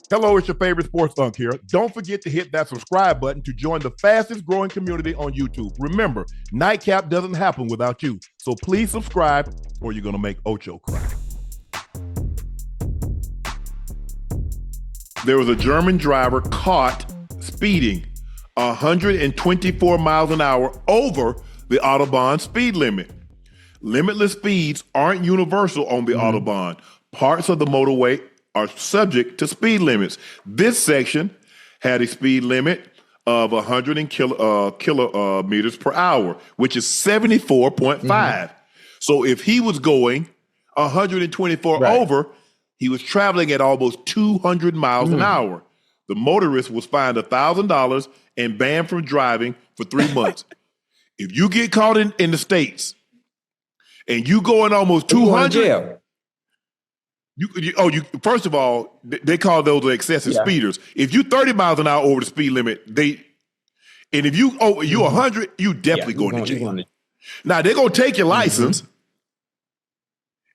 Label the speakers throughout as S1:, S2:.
S1: Hello, it's your favorite sports Unc here. Don't forget to hit that subscribe button to join the fastest growing community on YouTube. Remember, Nightcap doesn't happen without you. So please subscribe or you're going to make Ocho cry. There was a German driver caught speeding 124 miles an hour over the Autobahn speed limit. Limitless speeds aren't universal on the Autobahn. Parts of the motorway are subject to speed limits. This section had a speed limit of 100 kilometers per hour, which is 74.5. So if he was going 124 over, he was traveling at almost 200 miles an hour. The motorist was fined $1,000 and banned from driving for 3 months. If you get caught in the States and you going almost 200, you first of all, they call those excessive speeders. If you 30 miles an hour over the speed limit, and if you 100, you definitely going to jail. Now they're gonna take your license,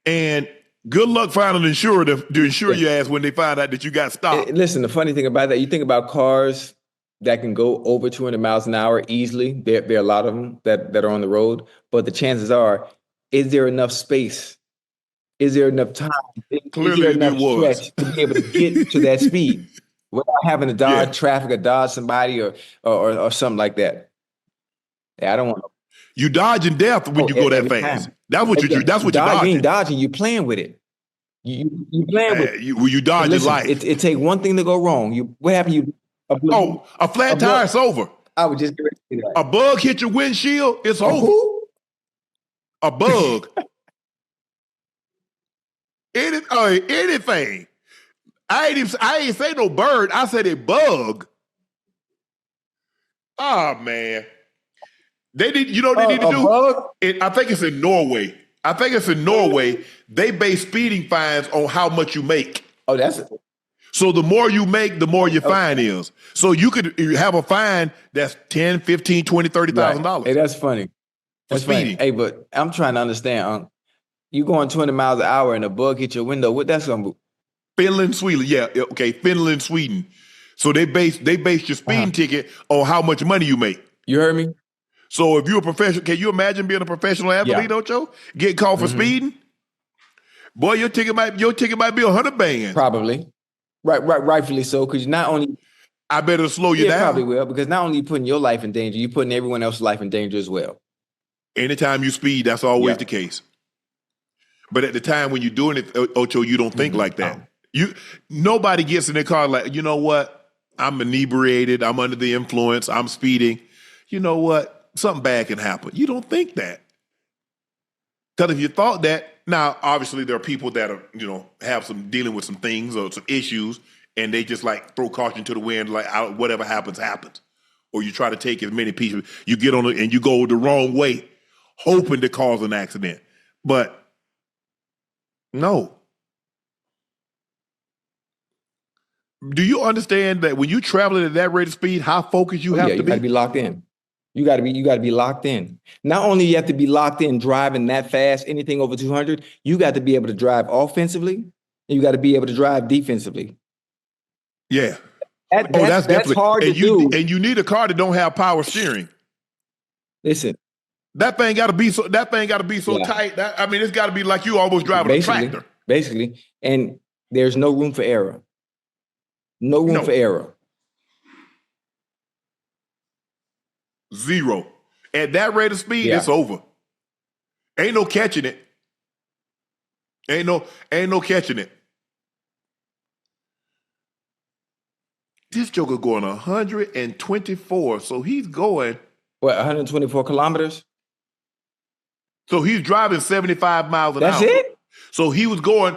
S1: and good luck finding an insurer to insure your ass when they find out that you got stopped.
S2: Listen, the funny thing about that, you think about cars that can go over 200 miles an hour easily. There are a lot of them that are on the road, but the chances are, is there enough space? Is there enough time?
S1: Clearly,
S2: is there enough stretch to be able to get to that speed without having to dodge traffic or dodge somebody or something like that? Yeah, I don't want.
S1: You dodging death when you go that fast.
S2: Time.
S1: That's what you. That's what you're dodging.
S2: You ain't dodging. You playing with it. You playing with it.
S1: You dodging life.
S2: It take one thing to go wrong. What happened?
S1: A flat tire, it's over.
S2: I would just get ready to say that.
S1: A bug hit your windshield, it's over.
S2: Who?
S1: A bug. Anything. I ain't say no bird. I said a bug. Oh man. They need, you know what they need to do? I think it's in Norway. They base speeding fines on how much you make.
S2: Oh, that's it. So
S1: the more you make, the more your fine is. So you could have a fine that's $10, $15, $20, $30,000.
S2: Hey, that's funny.
S1: That's speeding.
S2: Hey, but I'm trying to understand, you going 20 miles an hour and a bug hit your window, what that's gonna do?
S1: Finland, Sweden. Yeah, okay, Finland, Sweden. So they base your speeding ticket on how much money you make.
S2: You heard me?
S1: So if you're a professional, can you imagine being a professional athlete, Ocho? Getting caught for speeding? Boy, your ticket might be 100 bands.
S2: Probably. Rightfully so, because not only
S1: I better slow you down.
S2: Probably will, because not only you putting your life in danger, you're putting everyone else's life in danger as well.
S1: Anytime you speed, that's always the case. But at the time when you're doing it, Ocho, you don't think like that. Nobody gets in their car like, you know what? I'm inebriated. I'm under the influence. I'm speeding. You know what? Something bad can happen. You don't think that. Because if you thought that, now obviously there are people that are, have some dealing with some things or some issues, and they just like throw caution to the wind, like whatever happens, happens. Or you try to take as many people, you get on it and you go the wrong way, hoping to cause an accident. But no. Do you understand that when you're traveling at that rate of speed, how focused you have to be?
S2: You got to be locked in. You got to be locked in. Not only you have to be locked in driving that fast, anything over 200, you got to be able to drive offensively, and you got to be able to drive defensively.
S1: Yeah.
S2: That's hard to do.
S1: And you need a car that don't have power steering.
S2: Listen.
S1: That thing got to be so tight. It's got to be like you almost driving a tractor.
S2: Basically. And there's no room for error. No room for error.
S1: Zero. At that rate of speed, it's over. Ain't no catching it. Ain't no catching it. This joker going 124. So he's going.
S2: What, 124 kilometers?
S1: So he's driving 75 miles an hour.
S2: That's it?
S1: So he was going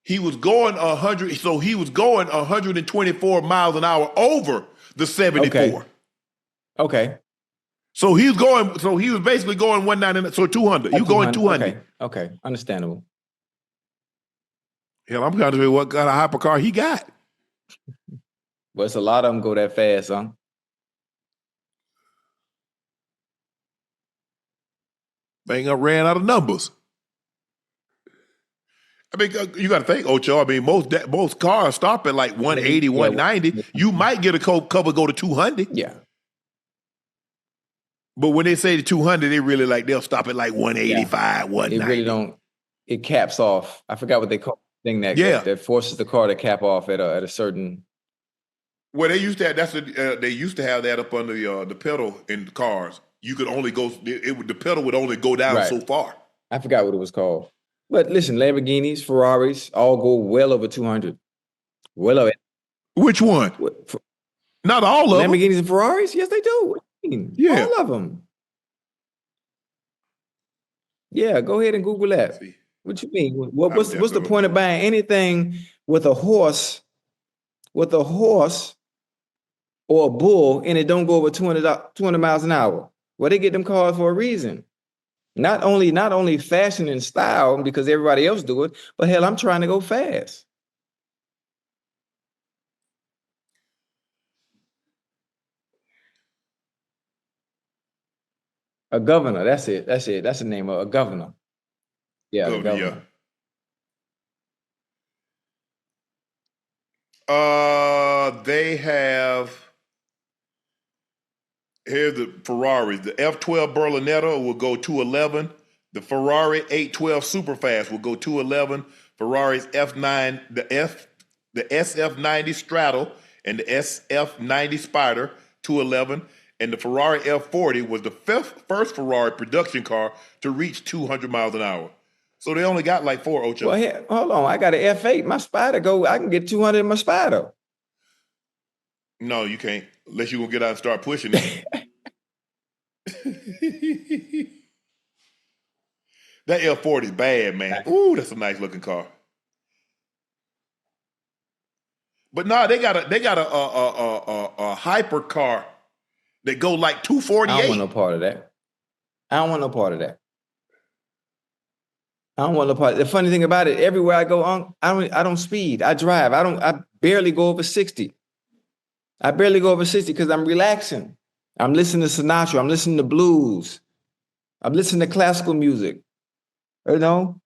S1: 100. So he was going 124 miles an hour over the 74.
S2: Okay.
S1: So he was basically going 199. So 200. You going 200.
S2: Okay. Understandable.
S1: Hell, I'm trying to figure what kind of hypercar he got.
S2: Well, it's a lot of them go that fast, huh?
S1: They ain't ran out of numbers. I mean, you got to think, Ocho. I mean, most cars stop at like 180,
S2: Yeah,
S1: 190. You might get a cover go to 200.
S2: yeah,
S1: But when they say the 200, they'll stop at like
S2: yeah.
S1: 185,
S2: It
S1: 190.
S2: really don't. It caps off. I forgot what they call the thing
S1: Yeah.
S2: that forces the car to cap off at a certain.
S1: Well, they used to have they used to have that up under the pedal in the cars. You could only go the pedal would only go down so far.
S2: I forgot what it was called. But listen, Lamborghinis, Ferraris all go well over 200. Well over.
S1: Which one? Not all of them.
S2: Lamborghinis and Ferraris? Yes, they do. What do you mean?
S1: Yeah.
S2: All of them. Yeah, go ahead and Google that. What you mean? What's the point of buying anything with a horse or a bull and it don't go over 200 miles an hour? Well, they get them cars for a reason. Not only fashion and style because everybody else do it, but hell, I'm trying to go fast. A governor, that's it. That's the name of a governor. Yeah, the governor.
S1: Yeah. They have here's the Ferraris. The F12 Berlinetta will go 211. The Ferrari 812 Superfast will go 211. Ferrari's F9, the SF90 Straddle and the SF90 Spider 211. And the Ferrari F40 was the first Ferrari production car to reach 200 miles an hour. So they only got like 4, Ocho.
S2: Well, here, hold on. I got an F8. My Spider I can get 200 in my Spider.
S1: No, you can't. Unless you're going to get out and start pushing it. That F40 is bad, man. Ooh, that's a nice looking car. But no, they got a hypercar that go like 248.
S2: I don't want no part of that. I don't want no part of that. The funny thing about it, everywhere I go on, I don't speed. I drive. I barely go over 60. I barely go over 60 because I'm relaxing. I'm listening to Sinatra. I'm listening to blues. I'm listening to classical music. You know?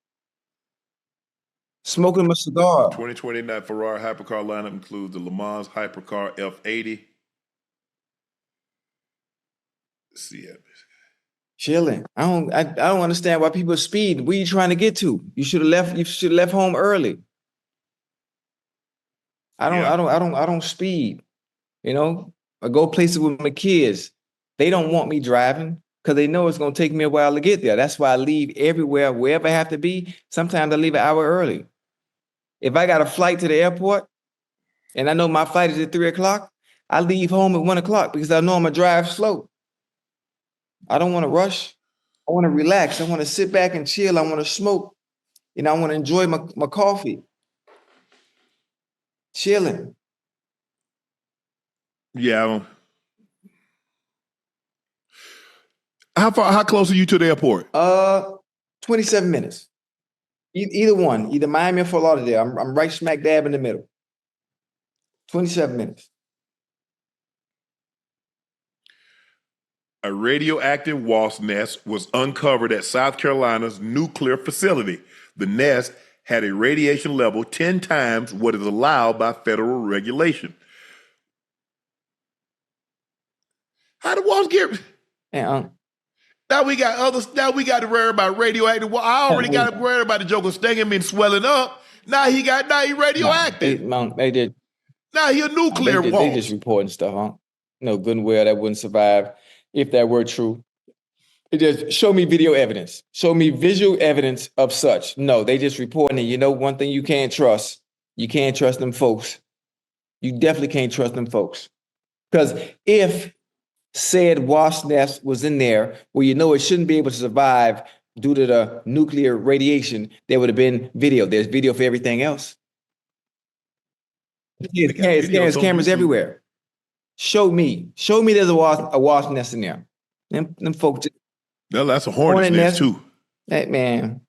S2: Smoking my cigar.
S1: 2029 Ferrari hypercar lineup includes the Le Mans hypercar F80. Let's see it.
S2: Chilling. I don't understand why people speed. Where you trying to get to? You should have left home early. I don't speed. You know, I go places with my kids. They don't want me driving because they know it's gonna take me a while to get there. That's why I leave everywhere, wherever I have to be. Sometimes I leave an hour early. If I got a flight to the airport and I know my flight is at 3 o'clock, I leave home at 1 o'clock because I know I'm gonna drive slow. I don't want to rush. I want to relax. I want to sit back and chill. I want to smoke. I want to enjoy my coffee. Chilling.
S1: Yeah. How close are you to the airport?
S2: 27 minutes. Either one, either Miami or Fort Lauderdale. I'm right smack dab in the middle. 27 minutes.
S1: A radioactive wasp nest was uncovered at South Carolina's nuclear facility. The nest had a radiation level 10 times what is allowed by federal regulation. How the wasps get? Now we got others. Now we got to worry about radioactive. Well, I already got to worry about the joker stinging me and swelling up. Now he radioactive.
S2: They did.
S1: Now he a nuclear wasp.
S2: They just reporting stuff, huh? No, good and well that wouldn't survive if that were true. It just show me video evidence. Show me visual evidence of such. No, they just reporting it. You know, one thing you can't trust. You can't trust them folks. You definitely can't trust them folks. Because if said wasp nest was in there where you know it shouldn't be able to survive due to the nuclear radiation, there would have been video. There's video for everything else. There's cameras everywhere. Show me there's a wasp nest in there. Them folks.
S1: No, that's a hornet's nest too.
S2: That man,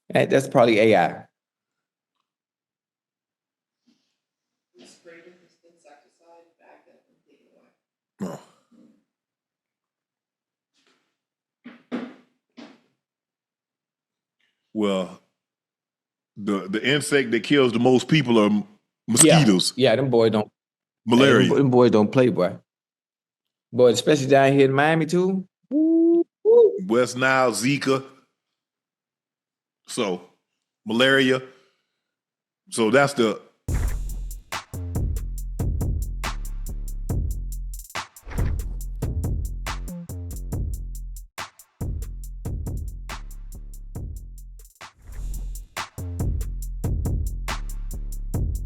S2: that's probably AI.
S1: Oh. Well, the insect that kills the most people are mosquitoes.
S2: Yeah, them boys don't.
S1: Malaria.
S2: Them boys don't play, boy. Boy, especially down here in Miami too. Woo, woo.
S1: West Nile, Zika. So malaria. So that's the